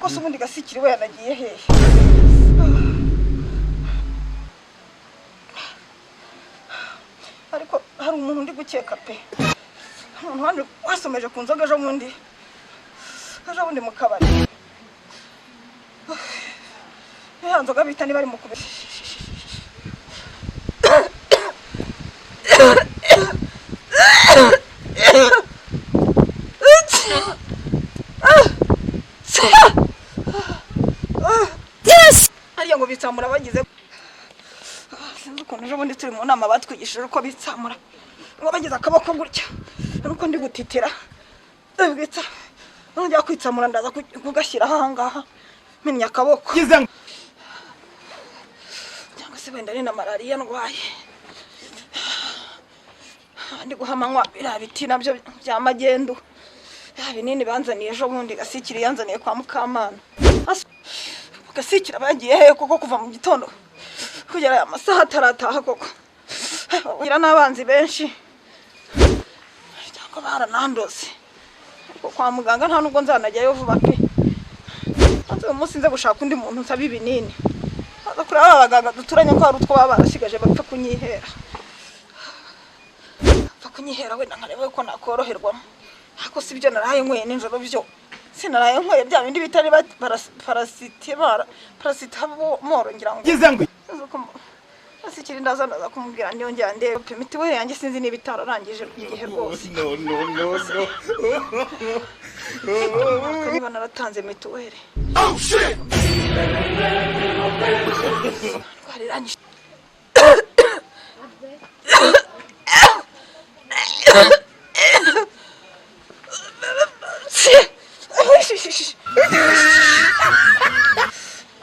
Ako se ubundi Gasikiri we yanagiye hehe? Ariko hari umuntu ndi gukeka pe. Umuntu hano wasomeje ku nzoga ejo bundi mu kabari. Ya nzoga bita niba ari mu kubera. Yes! Ariyo ngo bitsamura bagize. Sinzi ukuntu ejo bundi turi mu nama batwigishije uko bitsamura. Ngo bagize akaboko gutya. Nuko ndi gutitira. Ndabwita. Njya kwitsamura ndaza kugashyira aha ngaha. Menya akaboko. Cyangwa se wenda ni na malaria ndwaye. Ndi guhamanywa birabiti nabyo bya magendu. Binini banzaniye ejo bundi Gasikiri yanzaniye kwa Mukamana. Gasikiri bagiye he koko kuva mu gitondo kugera amasaha atarataha koko. Ngira n'abanzi benshi. Cyangwa baranandoze. Kwa muganga nta nubwo nzanajyayo vuba pe. Anze umunsi nze gushaka undi muntu nsaba ibinini. Aza kuri aba baganga duturanye ko hari utwo baba barasigaje bapfa kunyihera. Bapfa kunyihera wenda nkareba ko nakoroherwamo. Ako sibyo naraye nkweye ninjoro byo. Sinaraye nkweye bya bindi bitari paracetamol ngira ngo. Gizengwe. Gasikiri ndaza kumubwira ndiyo njya ndebe pe mitiwe yanjye sinzi niba itararangije igihe rwose. No. Niba naratanze mituweli. Oh shit. Twariranyije.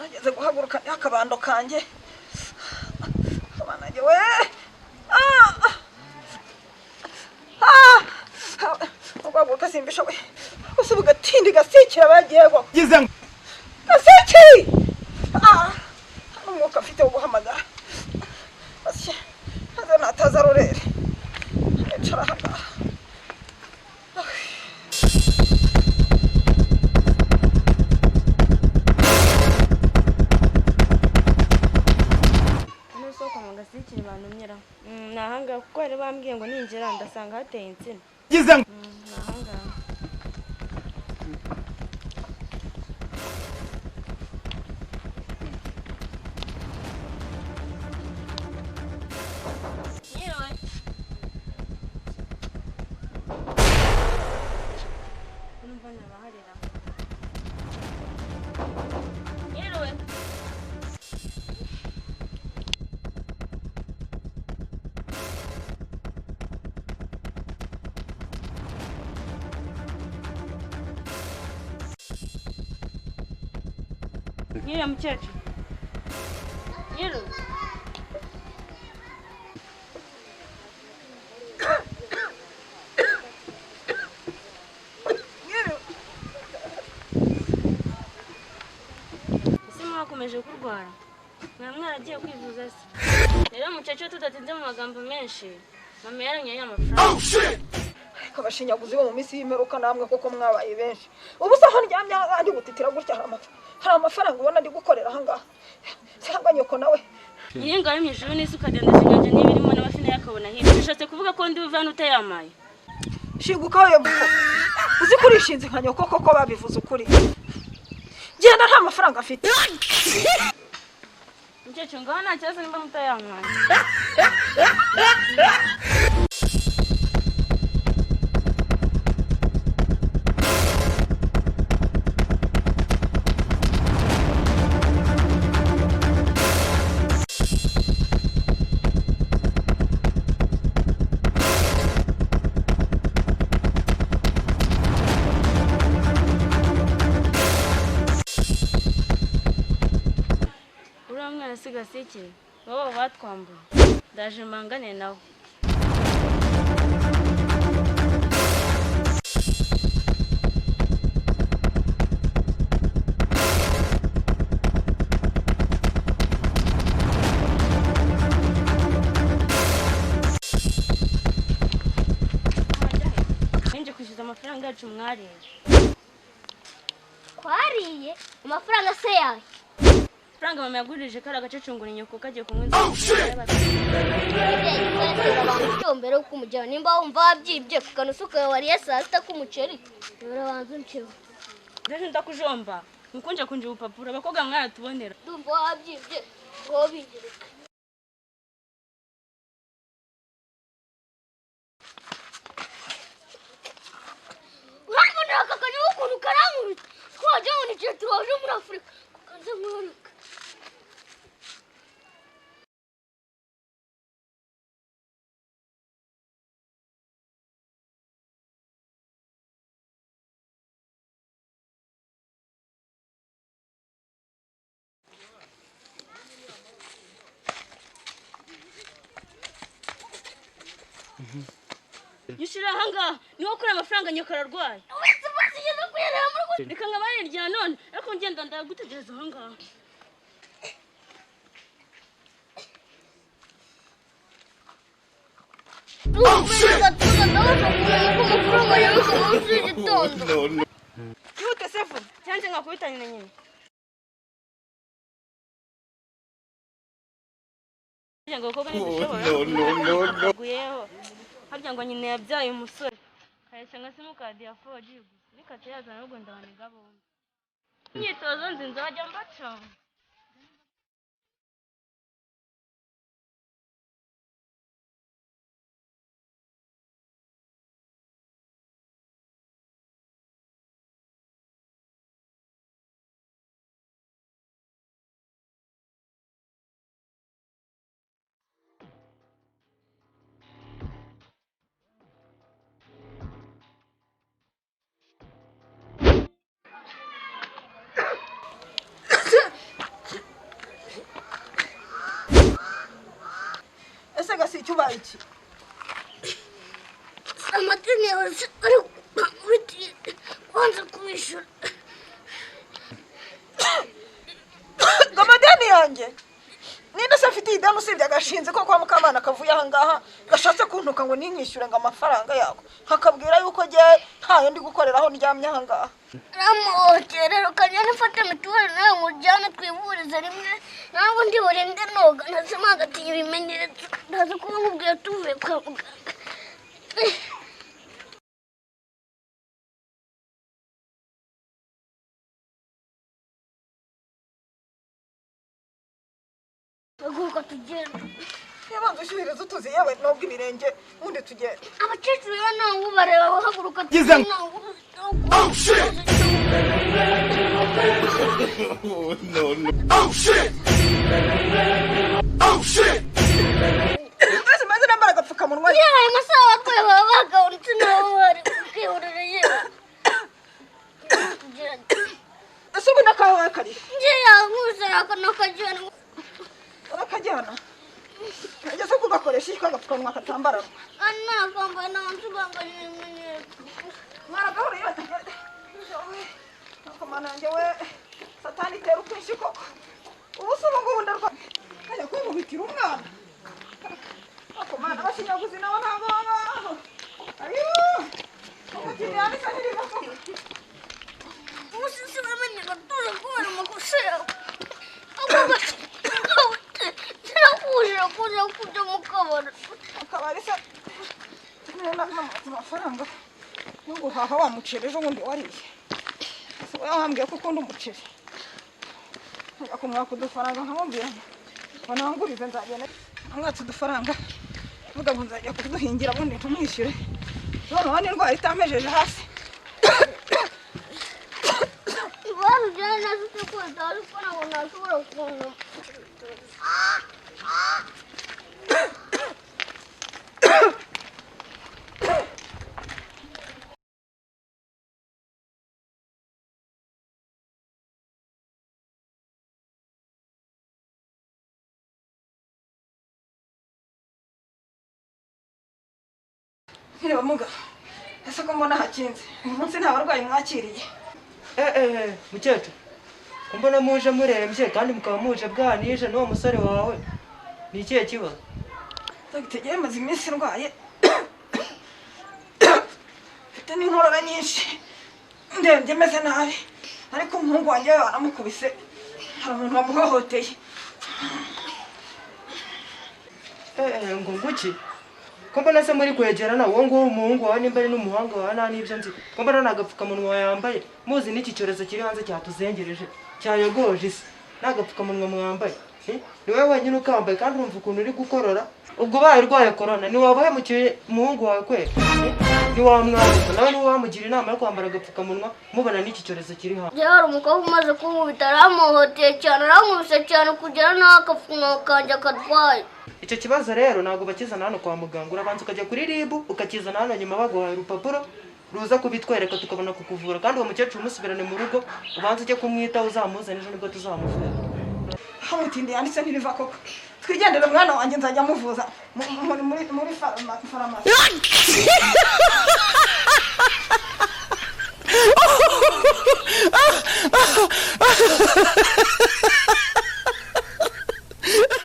Ageze guhaguruka yakabando kanje. Abanage we. Ugaguruka simbisha we. Usubuga tindi Gasikiri bagiye go. Gizengwe. Gasikiri. Umwuka afite ubuhamagara. Asye. Azana atazarorere. Ecara hanga. Gasikiri banumyira. Nahanga kuko ari bambwiye ngo ninjira ndasanga hateye insina. Gizengwe. Nahanga. Yewe. Numva nabaharira. Yewe. Nyira mukecuru. Nyira. Ese mwakomeje kurwara? Mwaragiye kwivuza se? Rero mukecuru tudatinze mu magambo menshi. Mama yaranyaye amafaranga. Oh shit. Kabashinyaguzi bo mu minsi y'imperuka namwe koko mwabaye benshi. Ubu saho ndyamye andi gutitira gutya hari amafaranga ubona ndi gukorera aha ngaha. Cyangwa nyoko nawe. Niyo ngari mu ijuru n'isi ukagenda zinyanja n'ibirimo n'abafina yakabona hirya. Bishatse kuvuga ko ndi buvana utayamaye. Shinguka we mvuko. Uzi kuri shinze nka nyoko koko babivuze ukuri. Genda nta mafaranga afite. Mukecuru ngaho nta kibazo nimba mutayamaye. Gasikiri wowe batwambuye ndaje mangane nawe. Ninje kwishyuza amafaranga yacu mwariye. twariye amafaranga se yawe Franga mama yagurije kara agacecungura inyoko kagiye kunywa inzoga. mbere uko umujyana nimba wumva wabyibye kukanusuka wariye saa sita k'umuceri urabanza unceho Ndaje ndakujomba mukunje kunje ubupapuro abakobwa mwaratubonera ndumva wabyibye ngo bingereka urabona aka kanywa ukuntu karankubita twajya ngo ni igihe turaje muri afurika kukaza nk'uruka Yishira hanga niwo kuri amafaranga nyoko ararwaye. wese basi yenda kuyareba muri gute Reka ngabane rya none ariko ngenda ndagutegereza hanga. Yute sefu cyanje ngakubitanye na nyine. Ngo koko ntidushobora. Guyeho. Harya ngo nyine yabyaye umusore. Kahise nka simukadi ya 4G gusa. Nikate yazana n'ubwo ndabaniga bombi. Imyitozo nzi nzajya mbaca. Ese gasi icyubaye iki? amadeni yawe ari kwanza kubishura Gamadeni yanjye. Ninde se afite idani usibye agashinze ko kwa Mukamana kavuye aha ngaha gashatse kuntuka ngo ninyishyure ngo amafaranga yako. Hakabwira yuko je ntayo ndi gukoreraho ndyamye aha ngaha. ramuhoterero kanyana mfata mituweli nawe mujyane twivurize rimwe ntabwo ndi burinde noga ntazima hagati ibimenyetso ndaza kuba nkubwira tuvuye kwa muganga haguruka tugenda Yabanza ushyuhiriza utuzi yewe nubwo ibirenge undi tugenda. abakecuru rero ntabwo bareba bahaguruka Giza. Mbese maze nambara agapfukamunwa. yewe amasaha abarwayi baba bagabunitse nabo bari kwihorera yewe Ese ubu nakawe kari. njye yankuse nakajyana Urakajyana. Ngeze kugakoresha iki agapfukamunwa katambara. ana kambaye n'abantu bambaye ibimenyetso Maragahora yose. Nakomana njyewe satani tera ukwinshi koko. Ubu se ubu ndarwa. Kajya kwimubitira umwana. Nakomana bashinyaguzi nabo ntabwo babaho. Ayo. Umukiriya nisahirira ko. ubusisi bamenye gatuza kubera amakosa yawe ahubwo kirakujira kuza kujya mu kabari Akabari se. Nena amafaranga. Ngo haha wa muceri ejo bundi wariye. Se wambwiye ko ukunda umuceri. Akumwa kudufaranga nkamubwira. Wanangurize nzagenda. Ngatse udufaranga. Vuga ngo nzajya kuduhingira bundi tumwishyure. None wani ndwara itamejeje hasi. ibaru byari nazo kwita ariko ntabwo nashobora kubona Reba muga. Ese ko mbona hakinze. Uyu munsi nta barwayi mwakiriye. Mukecuru kumbona muje murembye kandi mukaba muje bwanije n'uwo musore wawe ni ikihe kibazo? Dogiteri maze iminsi ndwaye. Mfite n'inkorora nyinshi. Ndembye meze nabi. ariko umuhungu wanjye baramukubise hari umuntu wamuhohoteye. ngo nguki ko mbona se muri kwegerana uwo nguwo umuhungu wawe nimba ari n'umuhanga wawe nta n'ibyo nzi ko mbona n'agapfukamunwa yambaye muzi n'iki cyorezo kiri hanze cyatuzengereje cyayogoje isi n'agapfukamunwa mwambaye ni wowe wenyine ukambaye kandi urumva ukuntu uri gukorora ubwo ubaye urwaye korona ntiwaba uhemukiye umuhungu wawe kwera ntiwamwandika nawe niwe wamugira inama yo kwambara agapfukamunwa mubona n'iki cyorezo kiri hanze. hari umukobwa umaze kunkubita aramuhoteye cyane arankubise cyane kugera n'aho agapfukamunwa kanjye akarwaye. Icyo kibazo rero ntabwo bakizana hano kwa muganga urabanza ukajya kuri RIB ukakizana hano nyuma baguhaye urupapuro ruza kubitwereka tukabona kukuvura kandi uwo mukecuru umusubirane mu rugo ubanza ujye kumwitaho uzamuzane ejo nibwo tuzamuvura. Hamutindi yanditse ntibiva koko twigendere mwana wanjye nzajya muvuza muri farumasi.